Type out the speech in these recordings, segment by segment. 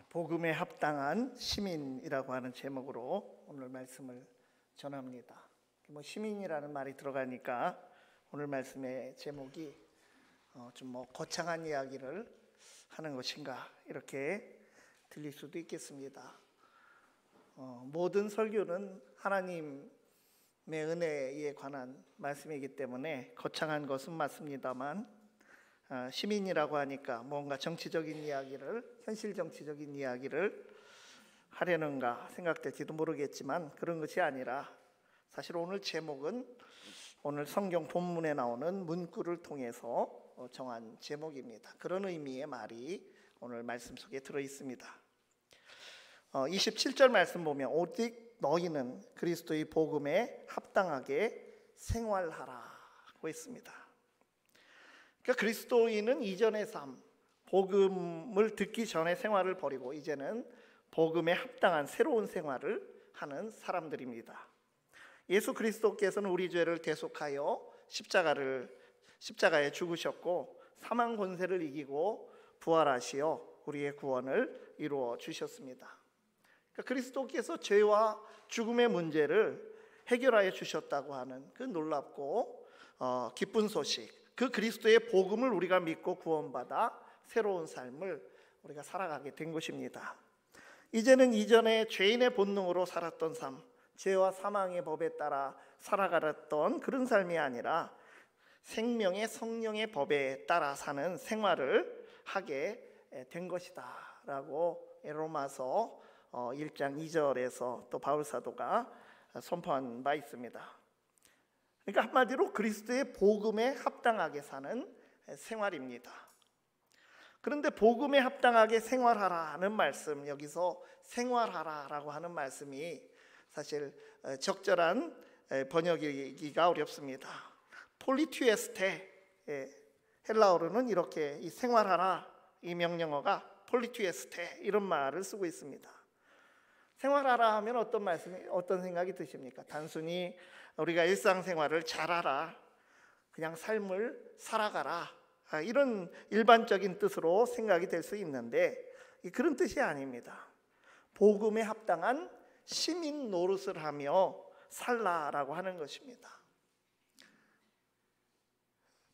복음에 합당한 시민이라고 하는 제목으로 오늘 말씀을 전합니다. 시민이라는 말이 들어가니까 오늘 말씀의 제목이 좀 거창한 이야기를 하는 것인가 이렇게 들릴 수도 있겠습니다. 모든 설교는 하나님의 은혜에 관한 말씀이기 때문에 거창한 것은 맞습니다만 시민이라고 하니까 뭔가 정치적인 이야기를, 현실 정치적인 이야기를 하려는가 생각될지도 모르겠지만 그런 것이 아니라 사실 오늘 제목은 오늘 성경 본문에 나오는 문구를 통해서 정한 제목입니다. 그런 의미의 말이 오늘 말씀 속에 들어 있습니다. 27절 말씀 보면 오직 너희는 그리스도의 복음에 합당하게 생활하라고 했습니다. 그러니까 그리스도인은 이전의 삶, 복음을 듣기 전의 생활을 버리고 이제는 복음에 합당한 새로운 생활을 하는 사람들입니다. 예수 그리스도께서는 우리 죄를 대속하여 십자가에 죽으셨고 사망 권세를 이기고 부활하시어 우리의 구원을 이루어 주셨습니다. 그러니까 그리스도께서 죄와 죽음의 문제를 해결하여 주셨다고 하는 그 놀랍고 기쁜 소식, 그 그리스도의 복음을 우리가 믿고 구원받아 새로운 삶을 우리가 살아가게 된 것입니다. 이제는 이전에 죄인의 본능으로 살았던 삶, 죄와 사망의 법에 따라 살아가던 그런 삶이 아니라 생명의 성령의 법에 따라 사는 생활을 하게 된 것이다 라고 로마서 1장 2절에서 또 바울 사도가 선포한 바 있습니다. 그러니까 한마디로 그리스도의 복음에 합당하게 사는 생활입니다. 그런데 복음에 합당하게 생활하라는 말씀, 여기서 생활하라라고 하는 말씀이 사실 적절한 번역이기가 어렵습니다. 폴리투에스테, 헬라어로는 이렇게 이 생활하라 이 명령어가 폴리투에스테 이런 말을 쓰고 있습니다. 생활하라 하면 어떤 생각이 드십니까? 단순히 우리가 일상생활을 잘하라, 그냥 삶을 살아가라, 이런 일반적인 뜻으로 생각이 될 수 있는데 그런 뜻이 아닙니다. 복음에 합당한 시민 노릇을 하며 살라라고 하는 것입니다.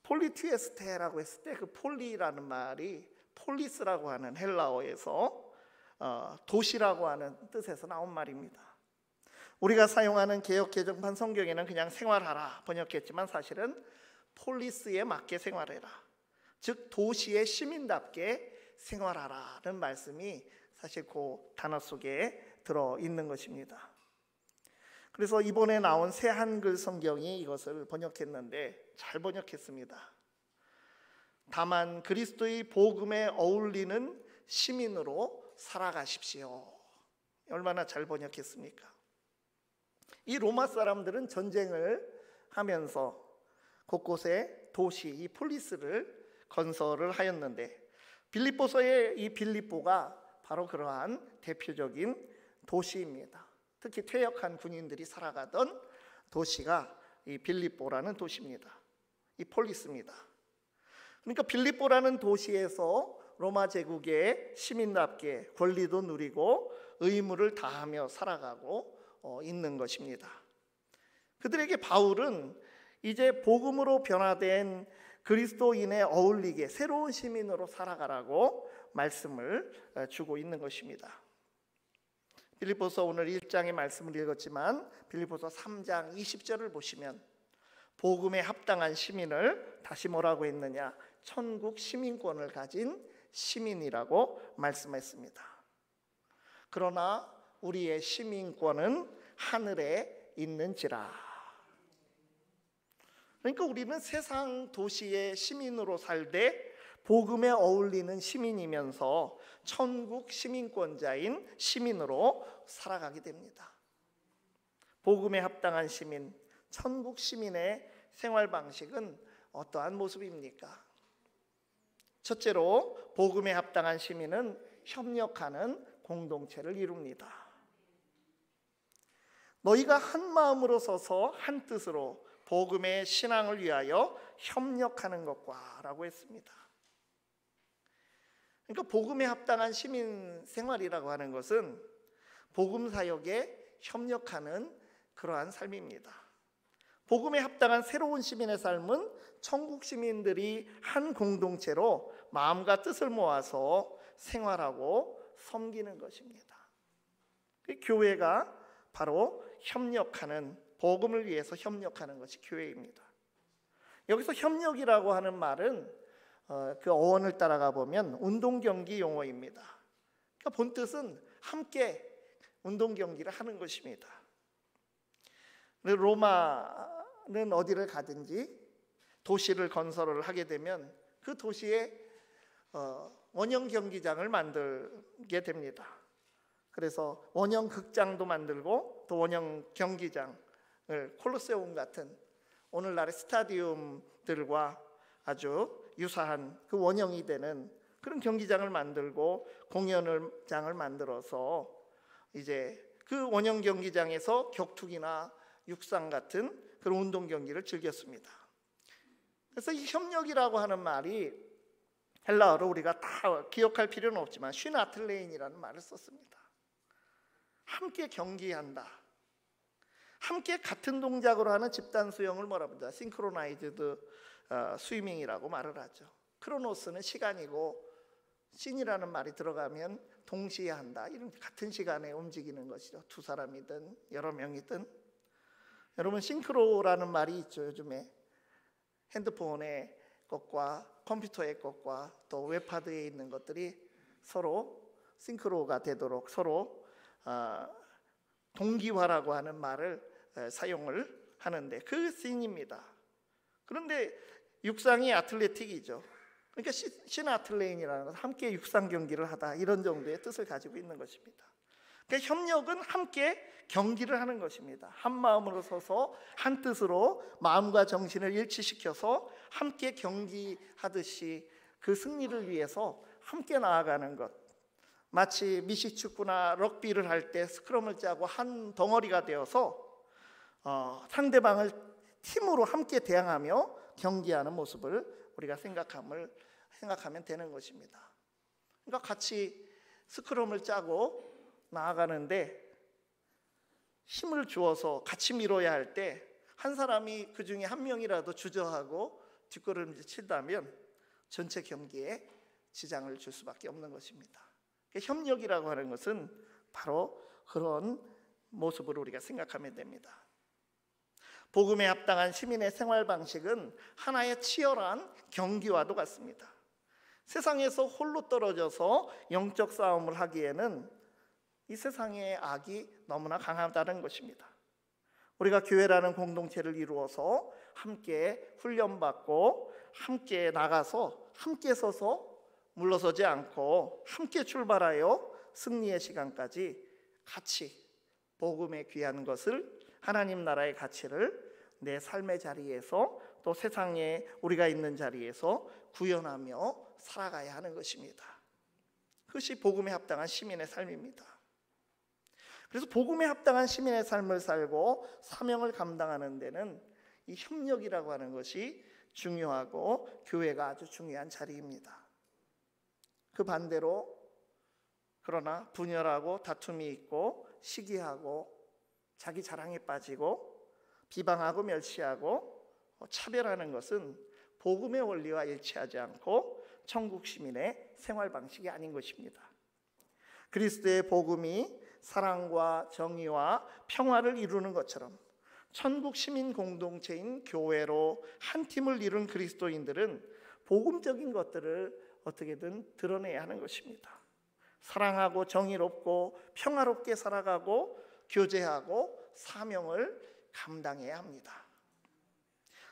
폴리투에스테라고 했을 때 그 폴리라는 말이 폴리스라고 하는 헬라어에서 도시라고 하는 뜻에서 나온 말입니다. 우리가 사용하는 개역개정판 성경에는 그냥 생활하라 번역했지만 사실은 폴리스에 맞게 생활해라, 즉 도시의 시민답게 생활하라는 말씀이 사실 그 단어 속에 들어있는 것입니다. 그래서 이번에 나온 새 한글 성경이 이것을 번역했는데 잘 번역했습니다. 다만 그리스도의 복음에 어울리는 시민으로 살아가십시오. 얼마나 잘 번역했습니까? 이 로마 사람들은 전쟁을 하면서 곳곳에 도시, 이 폴리스를 건설을 하였는데 빌립보서의 이 빌립보가 바로 그러한 대표적인 도시입니다. 특히 퇴역한 군인들이 살아가던 도시가 이 빌립보라는 도시입니다. 이 폴리스입니다. 그러니까 빌립보라는 도시에서 로마 제국의 시민답게 권리도 누리고 의무를 다하며 살아가고 있는 것입니다. 그들에게 바울은 이제 복음으로 변화된 그리스도인에 어울리게 새로운 시민으로 살아가라고 말씀을 주고 있는 것입니다. 빌립보서 오늘 1장의 말씀을 읽었지만 빌립보서 3장 20절을 보시면 복음에 합당한 시민을 다시 뭐라고 했느냐? 천국 시민권을 가진 시민이라고 말씀했습니다. 그러나 우리의 시민권은 하늘에 있는지라. 그러니까 우리는 세상 도시의 시민으로 살되 복음에 어울리는 시민이면서 천국 시민권자인 시민으로 살아가게 됩니다. 복음에 합당한 시민, 천국 시민의 생활 방식은 어떠한 모습입니까? 첫째로 복음에 합당한 시민은 협력하는 공동체를 이룹니다. 너희가 한 마음으로 서서 한 뜻으로 복음의 신앙을 위하여 협력하는 것과 라고 했습니다. 그러니까 복음에 합당한 시민 생활이라고 하는 것은 복음 사역에 협력하는 그러한 삶입니다. 복음에 합당한 새로운 시민의 삶은 천국 시민들이 한 공동체로 마음과 뜻을 모아서 생활하고 섬기는 것입니다. 교회가 바로 협력하는, 복음을 위해서 협력하는 것이 교회입니다. 여기서 협력이라고 하는 말은 그 어원을 따라가 보면 운동경기 용어입니다. 그러니까 본뜻은 함께 운동경기를 하는 것입니다. 로마는 어디를 가든지 도시를 건설을 하게 되면 그 도시에 원형 경기장을 만들게 됩니다. 그래서 원형 극장도 만들고 또 원형 경기장을 콜로세움 같은 오늘날의 스타디움들과 아주 유사한 그 원형이 되는 그런 경기장을 만들고 공연장을 만들어서 이제 그 원형 경기장에서 격투기나 육상 같은 그런 운동 경기를 즐겼습니다. 그래서 이 협력이라고 하는 말이 헬라어로 우리가 다 기억할 필요는 없지만 슈나틀레인이라는 말을 썼습니다. 함께 경기한다. 함께 같은 동작으로 하는 집단 수영을 뭐라 부르죠? 싱크로나이즈드 스위밍이라고 말을 하죠. 크로노스는 시간이고 신이라는 말이 들어가면 동시에 한다. 이런 같은 시간에 움직이는 것이죠. 두 사람이든 여러 명이든. 여러분 싱크로라는 말이 있죠. 요즘에 핸드폰의 것과 컴퓨터의 것과 또 웹하드에 있는 것들이 서로 싱크로가 되도록 서로 동기화라고 하는 말을 사용을 하는데 그 씬입니다. 그런데 육상이 아틀레틱이죠. 그러니까 시나틀레인이라는 것은 함께 육상 경기를 하다 이런 정도의 뜻을 가지고 있는 것입니다. 그러니까 협력은 함께 경기를 하는 것입니다. 한 마음으로 서서 한 뜻으로 마음과 정신을 일치시켜서 함께 경기하듯이 그 승리를 위해서 함께 나아가는 것. 마치 미식축구나 럭비를 할 때 스크럼을 짜고 한 덩어리가 되어서 상대방을 팀으로 함께 대항하며 경기하는 모습을 우리가 생각하면 되는 것입니다. 그러니까 같이 스크럼을 짜고 나아가는데 힘을 주어서 같이 밀어야 할 때 한 사람이 그 중에 한 명이라도 주저하고 뒷걸음질 친다면 전체 경기에 지장을 줄 수밖에 없는 것입니다. 협력이라고 하는 것은 바로 그런 모습을 우리가 생각하면 됩니다. 복음에 합당한 시민의 생활 방식은 하나의 치열한 경기와도 같습니다. 세상에서 홀로 떨어져서 영적 싸움을 하기에는 이 세상의 악이 너무나 강하다는 것입니다. 우리가 교회라는 공동체를 이루어서 함께 훈련받고 함께 나가서 함께 서서 물러서지 않고 함께 출발하여 승리의 시간까지 같이 복음에 귀한 것을 하나님 나라의 가치를 내 삶의 자리에서 또 세상에 우리가 있는 자리에서 구현하며 살아가야 하는 것입니다. 그것이 복음에 합당한 시민의 삶입니다. 그래서 복음에 합당한 시민의 삶을 살고 사명을 감당하는 데는 이 협력이라고 하는 것이 중요하고 교회가 아주 중요한 자리입니다. 그 반대로 그러나 분열하고 다툼이 있고 시기하고 자기 자랑에 빠지고 비방하고 멸시하고 차별하는 것은 복음의 원리와 일치하지 않고 천국 시민의 생활 방식이 아닌 것입니다. 그리스도의 복음이 사랑과 정의와 평화를 이루는 것처럼 천국 시민 공동체인 교회로 한 팀을 이룬 그리스도인들은 복음적인 것들을 어떻게든 드러내야 하는 것입니다. 사랑하고 정의롭고 평화롭게 살아가고 교제하고 사명을 감당해야 합니다.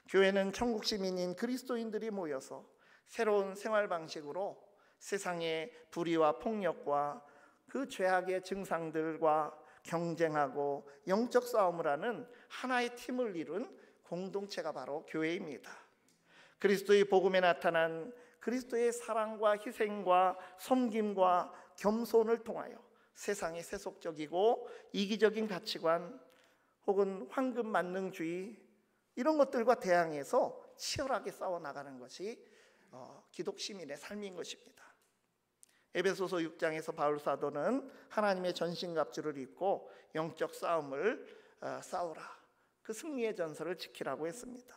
교회는 천국 시민인 그리스도인들이 모여서 새로운 생활 방식으로 세상의 불의와 폭력과 그 죄악의 증상들과 경쟁하고 영적 싸움을 하는 하나의 팀을 이룬 공동체가 바로 교회입니다. 그리스도의 복음에 나타난 그리스도의 사랑과 희생과 섬김과 겸손을 통하여 세상의 세속적이고 이기적인 가치관 혹은 황금 만능주의 이런 것들과 대항해서 치열하게 싸워나가는 것이 기독 시민의 삶인 것입니다. 에베소서 6장에서 바울 사도는 하나님의 전신갑주를 입고 영적 싸움을 싸우라, 그 승리의 전설을 지키라고 했습니다.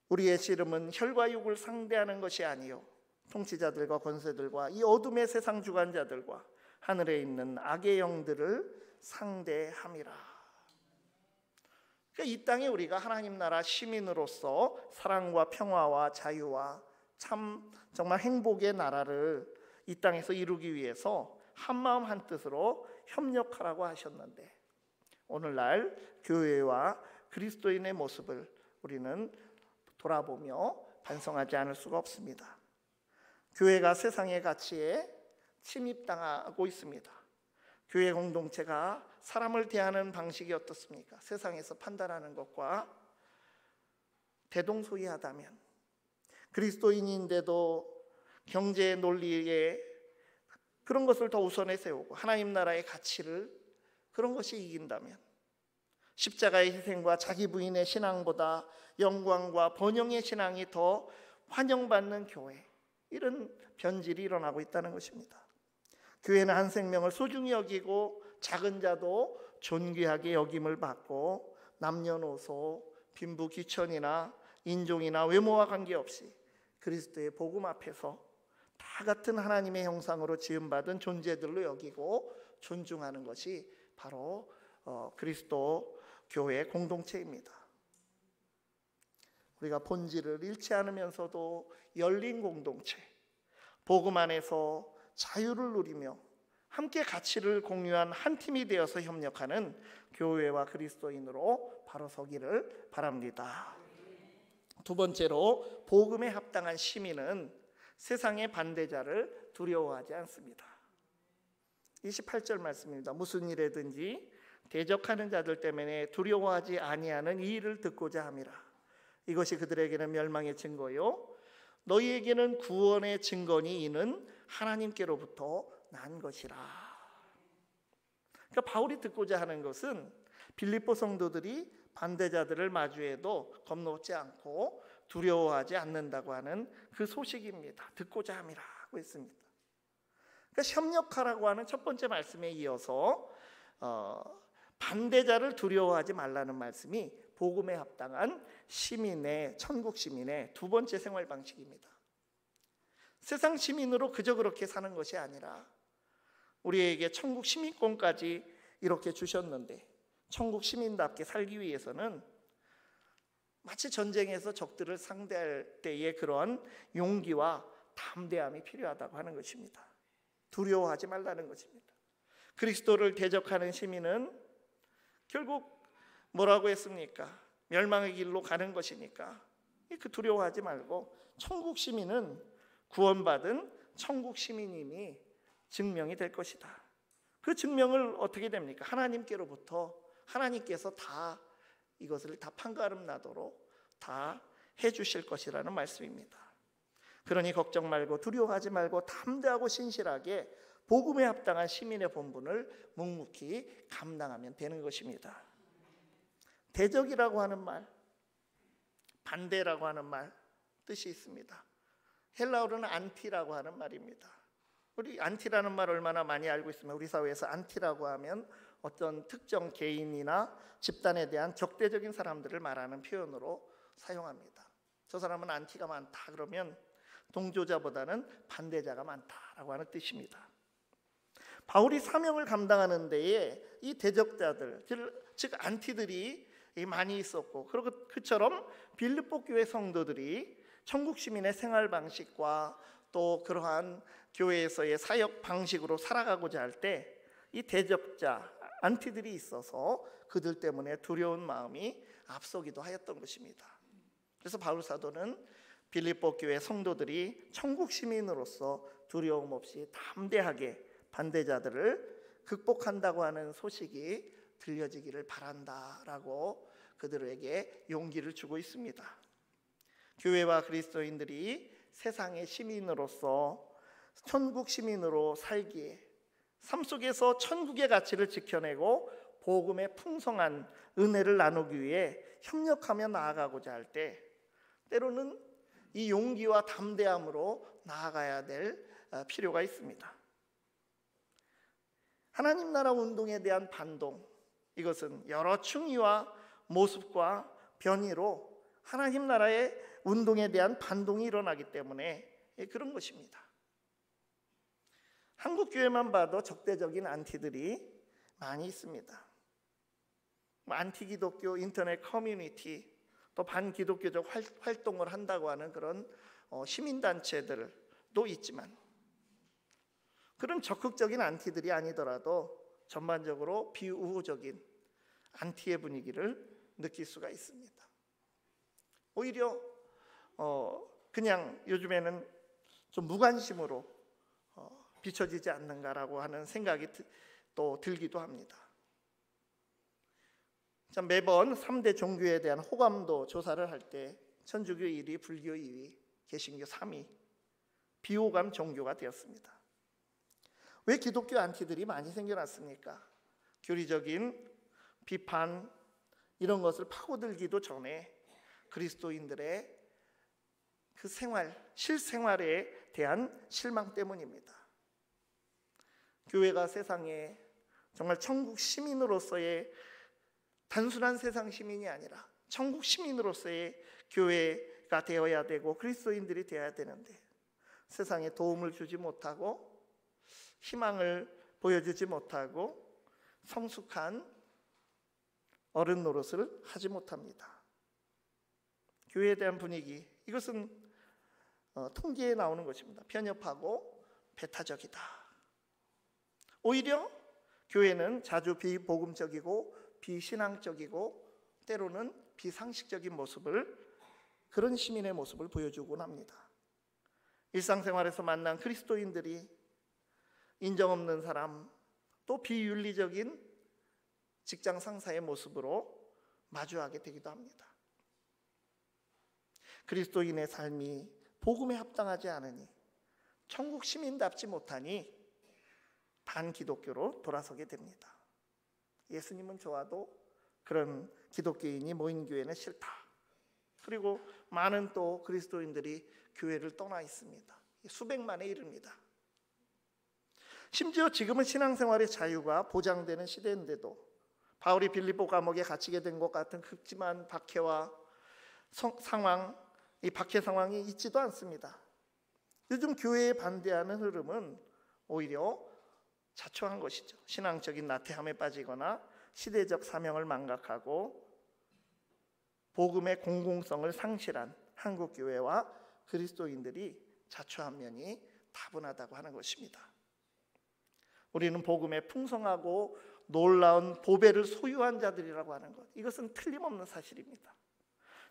우리의 씨름은 혈과 육을 상대하는 것이 아니요 통치자들과 권세들과 이 어둠의 세상 주관자들과 하늘에 있는 악의 영들을 상대함이라. 그러니까 이 땅에 우리가 하나님 나라 시민으로서 사랑과 평화와 자유와 참 정말 행복의 나라를 이 땅에서 이루기 위해서 한마음 한뜻으로 협력하라고 하셨는데, 오늘날 교회와 그리스도인의 모습을 우리는 돌아보며 반성하지 않을 수가 없습니다. 교회가 세상의 가치에 침입당하고 있습니다. 교회 공동체가 사람을 대하는 방식이 어떻습니까? 세상에서 판단하는 것과 대동소이하다면, 그리스도인인데도 경제 논리에 그런 것을 더 우선에 세우고 하나님 나라의 가치를 그런 것이 이긴다면, 십자가의 희생과 자기 부인의 신앙보다 영광과 번영의 신앙이 더 환영받는 교회, 이런 변질이 일어나고 있다는 것입니다. 교회는 한 생명을 소중히 여기고 작은 자도 존귀하게 여김을 받고 남녀노소, 빈부 귀천이나 인종이나 외모와 관계없이 그리스도의 복음 앞에서 다 같은 하나님의 형상으로 지음받은 존재들로 여기고 존중하는 것이 바로 그리스도 교회 공동체입니다. 우리가 본질을 잃지 않으면서도 열린 공동체, 복음 안에서 자유를 누리며 함께 가치를 공유한 한 팀이 되어서 협력하는 교회와 그리스도인으로 바로 서기를 바랍니다. 두 번째로, 복음에 합당한 시민은 세상의 반대자를 두려워하지 않습니다. 28절 말씀입니다. 무슨 일에든지 대적하는 자들 때문에 두려워하지 아니하는 이 일을 듣고자 함이라. 이것이 그들에게는 멸망의 증거요 너희에게는 구원의 증거니 이는 하나님께로부터 난 것이라. 그러니까 바울이 듣고자 하는 것은 빌립보 성도들이 반대자들을 마주해도 겁먹지 않고 두려워하지 않는다고 하는 그 소식입니다. 듣고자 함이라고 했습니다. 그러니까 협력하라고 하는 첫 번째 말씀에 이어서 반대자를 두려워하지 말라는 말씀이 복음에 합당한 시민의, 천국 시민의 두 번째 생활 방식입니다. 세상 시민으로 그저 그렇게 사는 것이 아니라 우리에게 천국 시민권까지 이렇게 주셨는데, 천국 시민답게 살기 위해서는 마치 전쟁에서 적들을 상대할 때의 그런 용기와 담대함이 필요하다고 하는 것입니다. 두려워하지 말라는 것입니다. 그리스도를 대적하는 시민은 결국 뭐라고 했습니까? 멸망의 길로 가는 것이니까 그 두려워하지 말고, 천국 시민은 구원받은 천국 시민임이 증명이 될 것이다. 그 증명을 어떻게 됩니까? 하나님께로부터 하나님께서 다 이것을 다 판가름 나도록 다 해주실 것이라는 말씀입니다. 그러니 걱정 말고 두려워하지 말고 담대하고 신실하게 복음에 합당한 시민의 본분을 묵묵히 감당하면 되는 것입니다. 대적이라고 하는 말, 반대라고 하는 말 뜻이 있습니다. 헬라어로는 안티라고 하는 말입니다. 우리 안티라는 말 얼마나 많이 알고 있으면, 우리 사회에서 안티라고 하면 어떤 특정 개인이나 집단에 대한 적대적인 사람들을 말하는 표현으로 사용합니다. 저 사람은 안티가 많다 그러면 동조자보다는 반대자가 많다라고 하는 뜻입니다. 바울이 사명을 감당하는 데에 이 대적자들, 즉 안티들이 많이 있었고, 그리고 그처럼 빌립보 교회 성도들이 천국 시민의 생활 방식과 또 그러한 교회에서의 사역 방식으로 살아가고자 할 때 이 대적자 안티들이 있어서 그들 때문에 두려운 마음이 앞서기도 하였던 것입니다. 그래서 바울 사도는 빌립보 교회 성도들이 천국 시민으로서 두려움 없이 담대하게 반대자들을 극복한다고 하는 소식이 들려지기를 바란다라고 그들에게 용기를 주고 있습니다. 교회와 그리스도인들이 세상의 시민으로서 천국 시민으로 살기에, 삶 속에서 천국의 가치를 지켜내고 복음의 풍성한 은혜를 나누기 위해 협력하며 나아가고자 할 때, 때로는 이 용기와 담대함으로 나아가야 될 필요가 있습니다. 하나님 나라 운동에 대한 반동, 이것은 여러 충의와 모습과 변이로 하나님 나라의 운동에 대한 반동이 일어나기 때문에 그런 것입니다. 한국 교회만 봐도 적대적인 안티들이 많이 있습니다. 안티 기독교 인터넷 커뮤니티, 또 반기독교적 활동을 한다고 하는 그런 시민단체들도 있지만, 그런 적극적인 안티들이 아니더라도 전반적으로 비우호적인 안티의 분위기를 느낄 수가 있습니다. 오히려 그냥 요즘에는 좀 무관심으로 비춰지지 않는가라고 하는 생각이 또 들기도 합니다. 자, 매번 3대 종교에 대한 호감도 조사를 할 때 천주교 1위, 불교 2위, 개신교 3위, 비호감 종교가 되었습니다. 왜 기독교 안티들이 많이 생겨났습니까? 교리적인 비판, 이런 것을 파고들기도 전에 그리스도인들의 그 실생활에 대한 실망 때문입니다. 교회가 세상에 정말 천국 시민으로서의, 단순한 세상 시민이 아니라 천국 시민으로서의 교회가 되어야 되고 그리스도인들이 되어야 되는데, 세상에 도움을 주지 못하고 희망을 보여주지 못하고 성숙한 어른 노릇을 하지 못합니다. 교회에 대한 분위기, 이것은 통계에 나오는 것입니다. 편협하고 배타적이다. 오히려 교회는 자주 비복음적이고 비신앙적이고 때로는 비상식적인 모습을, 그런 시민의 모습을 보여주곤 합니다. 일상생활에서 만난 그리스도인들이 인정 없는 사람, 또 비윤리적인 직장 상사의 모습으로 마주하게 되기도 합니다. 그리스도인의 삶이 복음에 합당하지 않으니, 천국 시민답지 못하니 반기독교로 돌아서게 됩니다. 예수님은 좋아도 그런 기독교인이 모인 교회는 싫다. 그리고 많은 또 그리스도인들이 교회를 떠나 있습니다. 수백만에 이릅니다. 심지어 지금은 신앙생활의 자유가 보장되는 시대인데도 바울이 빌립보 감옥에 갇히게 된 것 같은 극심한 박해와 상황, 이 박해 상황이 있지도 않습니다. 요즘 교회에 반대하는 흐름은 오히려 자초한 것이죠. 신앙적인 나태함에 빠지거나 시대적 사명을 망각하고 복음의 공공성을 상실한 한국 교회와 그리스도인들이 자초한 면이 다분하다고 하는 것입니다. 우리는 복음의 풍성하고 놀라운 보배를 소유한 자들이라고 하는 것, 이것은 틀림없는 사실입니다.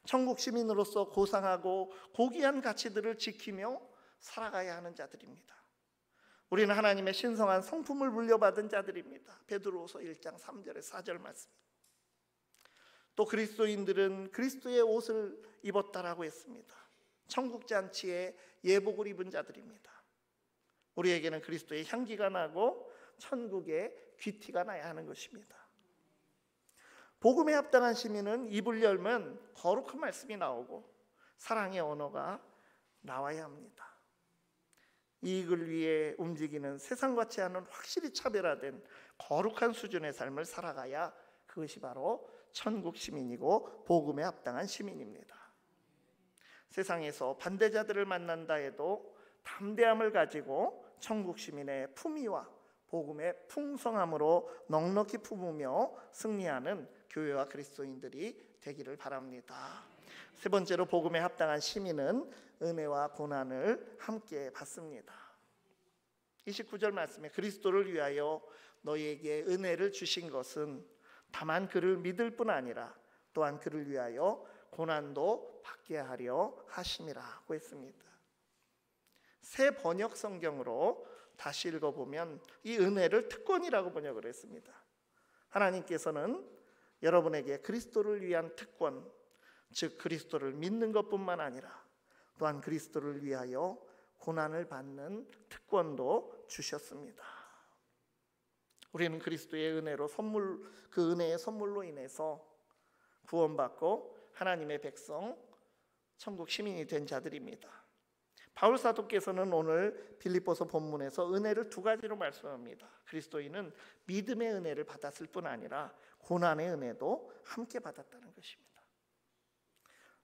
천국 시민으로서 고상하고 고귀한 가치들을 지키며 살아가야 하는 자들입니다. 우리는 하나님의 신성한 성품을 물려받은 자들입니다. 베드로후서 1장 3절에 4절 말씀. 또 그리스도인들은 그리스도의 옷을 입었다라고 했습니다. 천국 잔치에 예복을 입은 자들입니다. 우리에게는 그리스도의 향기가 나고 천국의 귀티가 나야 하는 것입니다. 복음에 합당한 시민은 입을 열면 거룩한 말씀이 나오고 사랑의 언어가 나와야 합니다. 이익을 위해 움직이는 세상같이 않은 확실히 차별화된 거룩한 수준의 삶을 살아가야 그것이 바로 천국 시민이고 복음에 합당한 시민입니다. 세상에서 반대자들을 만난다 해도 담대함을 가지고 천국 시민의 품위와 복음의 풍성함으로 넉넉히 품으며 승리하는 교회와 그리스도인들이 되기를 바랍니다. 세 번째로 복음에 합당한 시민은 은혜와 고난을 함께 받습니다. 29절 말씀에 그리스도를 위하여 너희에게 은혜를 주신 것은 다만 그를 믿을 뿐 아니라 또한 그를 위하여 고난도 받게 하려 하심이라고 했습니다. 새 번역 성경으로 다시 읽어보면 이 은혜를 특권이라고 번역을 했습니다. 하나님께서는 여러분에게 그리스도를 위한 특권, 즉 그리스도를 믿는 것뿐만 아니라 또한 그리스도를 위하여 고난을 받는 특권도 주셨습니다. 우리는 그리스도의 은혜로 그 은혜의 선물로 인해서 구원받고 하나님의 백성, 천국 시민이 된 자들입니다. 바울 사도께서는 오늘 빌립보서 본문에서 은혜를 두 가지로 말씀합니다. 그리스도인은 믿음의 은혜를 받았을 뿐 아니라 고난의 은혜도 함께 받았다는 것입니다.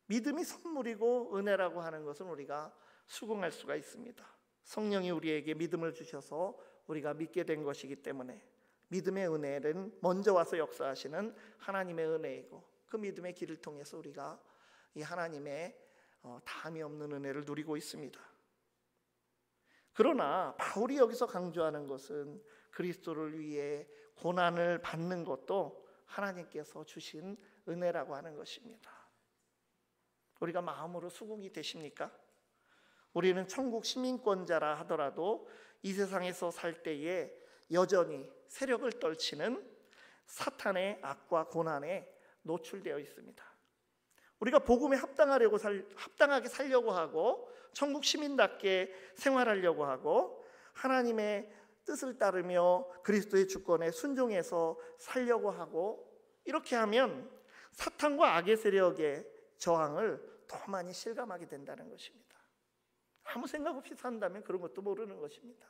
믿음이 선물이고 은혜라고 하는 것은 우리가 수긍할 수가 있습니다. 성령이 우리에게 믿음을 주셔서 우리가 믿게 된 것이기 때문에 믿음의 은혜는 먼저 와서 역사하시는 하나님의 은혜이고, 그 믿음의 길을 통해서 우리가 이 하나님의 다함이 없는 은혜를 누리고 있습니다. 그러나 바울이 여기서 강조하는 것은 그리스도를 위해 고난을 받는 것도 하나님께서 주신 은혜라고 하는 것입니다. 우리가 마음으로 수긍이 되십니까? 우리는 천국 시민권자라 하더라도 이 세상에서 살 때에 여전히 세력을 떨치는 사탄의 악과 고난에 노출되어 있습니다. 우리가 복음에 합당하게 살려고 하고 천국 시민답게 생활하려고 하고 하나님의 뜻을 따르며 그리스도의 주권에 순종해서 살려고 하고, 이렇게 하면 사탄과 악의 세력의 저항을 더 많이 실감하게 된다는 것입니다. 아무 생각 없이 산다면 그런 것도 모르는 것입니다.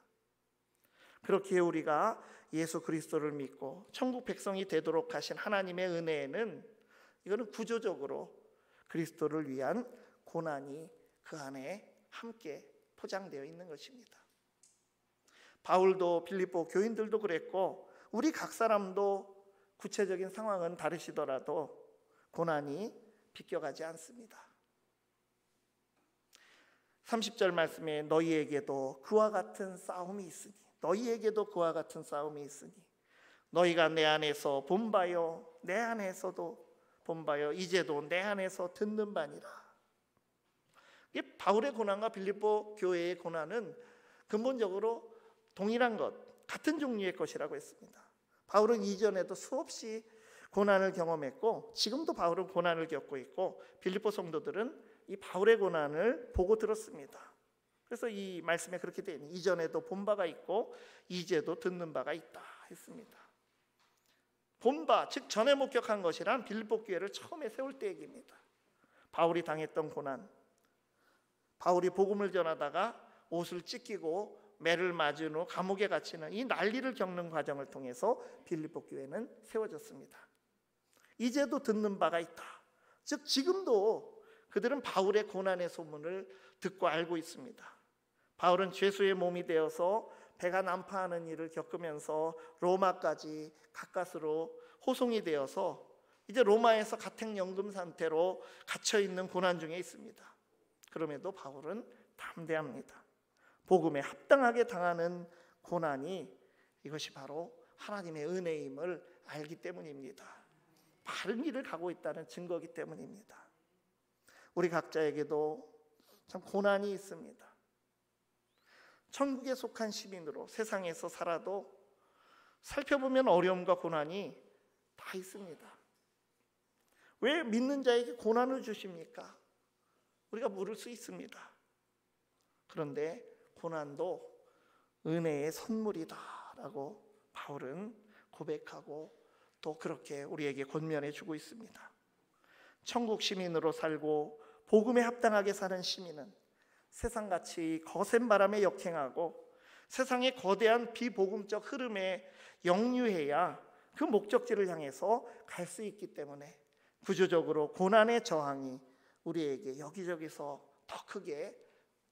그렇기에 우리가 예수 그리스도를 믿고 천국 백성이 되도록 하신 하나님의 은혜에는, 이거는 구조적으로 그리스도를 위한 고난이 그 안에 함께 포장되어 있는 것입니다. 바울도 빌립보 교인들도 그랬고, 우리 각 사람도 구체적인 상황은 다르시더라도 고난이 비껴가지 않습니다. 30절 말씀에 너희에게도 그와 같은 싸움이 있으니, 너희에게도 그와 같은 싸움이 있으니 너희가 내 안에서 본 바요 내 안에서도 본 바요 이제도 내 안에서 듣는 바니라. 이 바울의 고난과 빌립보 교회의 고난은 근본적으로 동일한 것, 같은 종류의 것이라고 했습니다. 바울은 이전에도 수없이 고난을 경험했고 지금도 바울은 고난을 겪고 있고, 빌립보 성도들은 이 바울의 고난을 보고 들었습니다. 그래서 이 말씀에 그렇게 되어 있는, 이전에도 본 바가 있고 이제도 듣는 바가 있다 했습니다. 본 바, 즉 전에 목격한 것이란 빌립보 교회를 처음에 세울 때 얘기입니다. 바울이 당했던 고난, 바울이 복음을 전하다가 옷을 찢기고 매를 맞은 후 감옥에 갇히는 이 난리를 겪는 과정을 통해서 빌립보 교회는 세워졌습니다. 이제도 듣는 바가 있다, 즉 지금도 그들은 바울의 고난의 소문을 듣고 알고 있습니다. 바울은 죄수의 몸이 되어서 배가 난파하는 일을 겪으면서 로마까지 가까스로 호송이 되어서 이제 로마에서 가택연금 상태로 갇혀있는 고난 중에 있습니다. 그럼에도 바울은 담대합니다. 복음에 합당하게 당하는 고난이, 이것이 바로 하나님의 은혜임을 알기 때문입니다. 바른 길을 가고 있다는 증거이기 때문입니다. 우리 각자에게도 참 고난이 있습니다. 천국에 속한 시민으로 세상에서 살아도 살펴보면 어려움과 고난이 다 있습니다. 왜 믿는 자에게 고난을 주십니까? 우리가 물을 수 있습니다. 그런데 고난도 은혜의 선물이다라고 바울은 고백하고 또 그렇게 우리에게 권면해 주고 있습니다. 천국 시민으로 살고 복음에 합당하게 사는 시민은 세상같이 거센 바람에 역행하고 세상의 거대한 비복음적 흐름에 역류해야 그 목적지를 향해서 갈 수 있기 때문에 구조적으로 고난의 저항이 우리에게 여기저기서 더 크게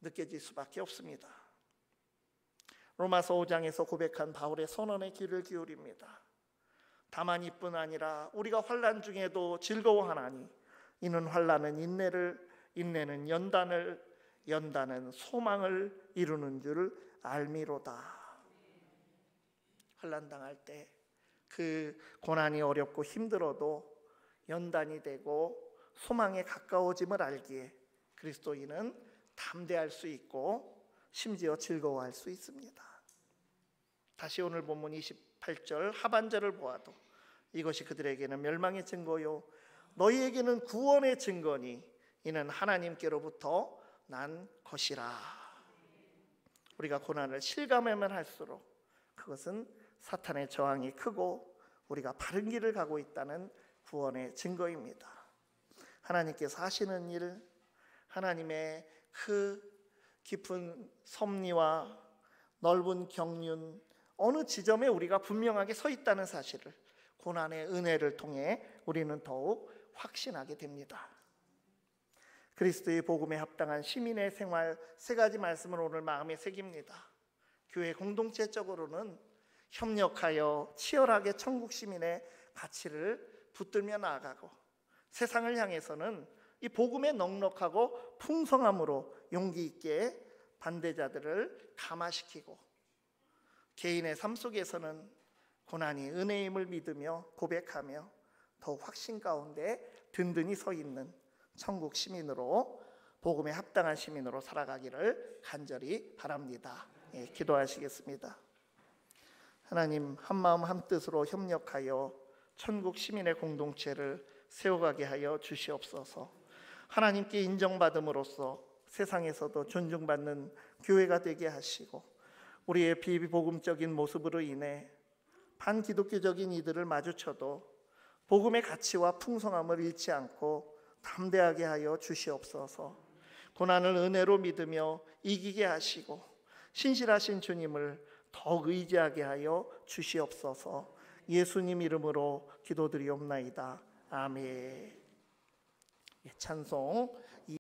느껴질 수밖에 없습니다. 로마서 5장에서 고백한 바울의 선언의 귀를 기울입니다. 다만 이뿐 아니라 우리가 환난 중에도 즐거워하나니 이는 환난은 인내를, 인내는 연단을, 연단은 소망을 이루는 줄 알미로다. 환난 당할 때 그 고난이 어렵고 힘들어도 연단이 되고 소망에 가까워짐을 알기에 그리스도인은 담대할 수 있고 심지어 즐거워할 수 있습니다. 다시 오늘 본문 28절 하반절을 보아도 이것이 그들에게는 멸망의 증거요 너희에게는 구원의 증거니 이는 하나님께로부터 난 것이라. 우리가 고난을 실감하면 할수록 그것은 사탄의 저항이 크고 우리가 바른 길을 가고 있다는 구원의 증거입니다. 하나님께서 하시는 일, 하나님의 그 깊은 섭리와 넓은 경륜, 어느 지점에 우리가 분명하게 서 있다는 사실을 고난의 은혜를 통해 우리는 더욱 확신하게 됩니다. 그리스도의 복음에 합당한 시민의 생활, 세 가지 말씀을 오늘 마음에 새깁니다. 교회 공동체적으로는 협력하여 치열하게 천국 시민의 가치를 붙들며 나아가고, 세상을 향해서는 이 복음의 넉넉하고 풍성함으로 용기 있게 반대자들을 감화시키고, 개인의 삶 속에서는 고난이 은혜임을 믿으며 고백하며 더욱 확신 가운데 든든히 서 있는 천국 시민으로, 복음에 합당한 시민으로 살아가기를 간절히 바랍니다. 기도하시겠습니다. 하나님, 한마음 한뜻으로 협력하여 천국 시민의 공동체를 세워가게 하여 주시옵소서. 하나님께 인정받음으로써 세상에서도 존중받는 교회가 되게 하시고, 우리의 비복음적인 모습으로 인해 반기독교적인 이들을 마주쳐도 복음의 가치와 풍성함을 잃지 않고 담대하게 하여 주시옵소서. 고난을 은혜로 믿으며 이기게 하시고 신실하신 주님을 더욱 의지하게 하여 주시옵소서. 예수님 이름으로 기도드리옵나이다. 아멘. 찬송